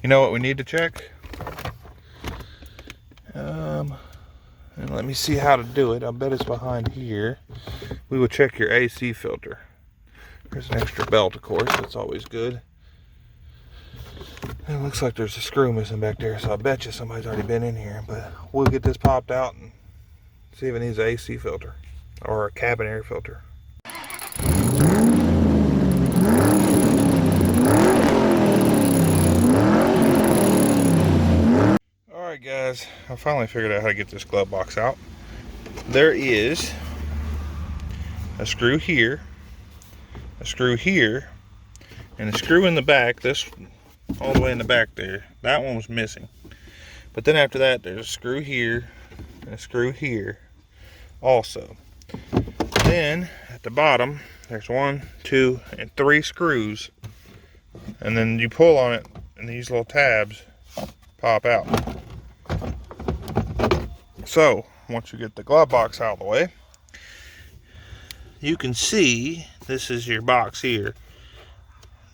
You know what we need to check? And let me see how to do it. I bet it's behind here. We will check your AC filter. There's an extra belt, of course. That's always good. It looks like there's a screw missing back there, so I bet you somebody's already been in here. But we'll get this popped out and see if it needs an AC filter or a cabin air filter. Alright guys, I finally figured out how to get this glove box out. There is a screw here, a screw here, and a screw in the back. This all the way in the back there. That one was missing. But then after that, there's a screw here and a screw here also. Then at the bottom, there's 1, 2, and 3 screws. And then you pull on it and these little tabs pop out. So once you get the glove box out of the way, you can see this is your box here.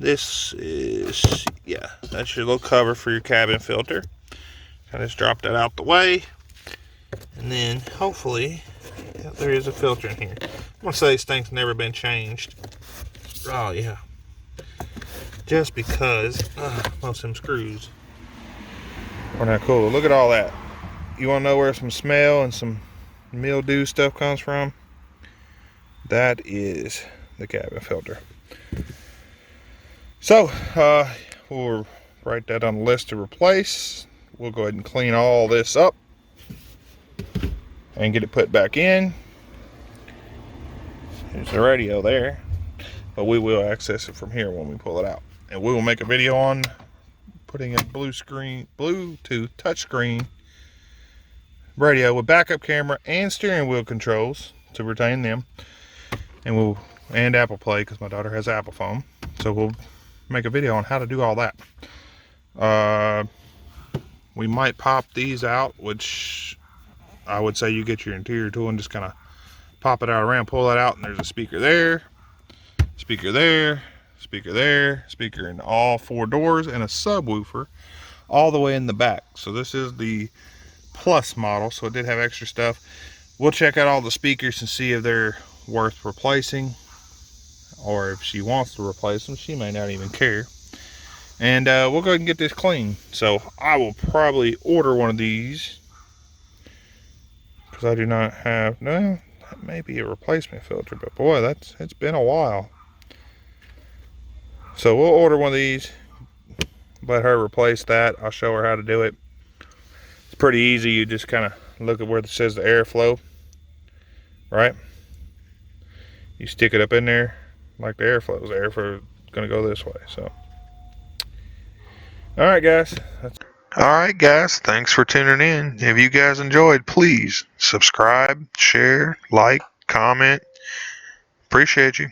This is, yeah, that's your little cover for your cabin filter. I just dropped that out the way, and then hopefully, yeah, there is a filter in here. I'm gonna say this thing's never been changed. Oh yeah, just because most of them screws are not cool. Look at all that. You wanna know where some smell and some mildew stuff comes from? That is the cabin filter. So we'll write that on the list to replace. We'll go ahead and clean all this up and get it put back in. There's the radio there, but we will access it from here when we pull it out. And we will make a video on putting a Bluetooth touchscreen radio with backup camera and steering wheel controls to retain them, and Apple Play, because my daughter has Apple phone. So we'll make a video on how to do all that. We might pop these out, which I would say you get your interior tool and just kind of pop it out around, pull that out, and there's a speaker there, speaker there, speaker there, speaker in all 4 doors, and a subwoofer all the way in the back. So this is the Plus model, so it did have extra stuff. We'll check out all the speakers and see if they're worth replacing, or if she wants to replace them. She may not even care. And we'll go ahead and get this clean. So I will probably order one of these, because I do not have, no, that may be a replacement filter, but boy, it's been a while. So we'll order one of these, let her replace that. I'll show her how to do it. It's pretty easy. You just kind of look at where it says the airflow, right? You stick it up in there like the airflow is going to go this way. So all right guys, thanks for tuning in. If you guys enjoyed, please subscribe, share, like, comment. Appreciate you.